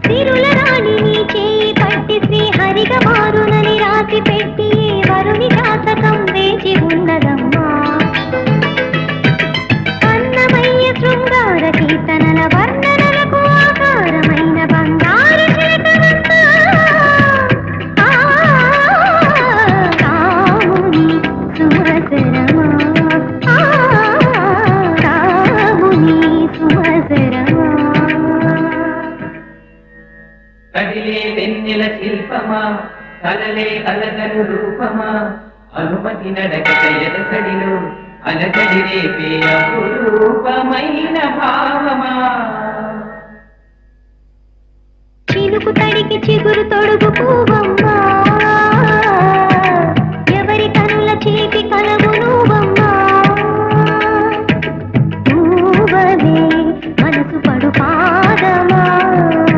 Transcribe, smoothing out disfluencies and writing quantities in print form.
సిరుల రాణిని చేయి పట్టి శ్రీహరిగా మారునని రాసి పెట్టి వరుని జాతకం వేచి ఉన్నదమ్మా. అన్నమయ్య శృంగార కీర్తనల వర్ణనలకు ఆకారమైన బంగారు చిలకనమ్మా. రాముని సుమసరమా, రాముని సుమసరమా. కదిలే వెన్నెల శిల్పమా, కలలే అలగను రూపమా, అనుమతి నడకట ఎదసడిలో అలకడి రేపే అపురూపమైన భావమా. చిలుకు తడికి చిగురు తొడుగు పువ్వమ్మా.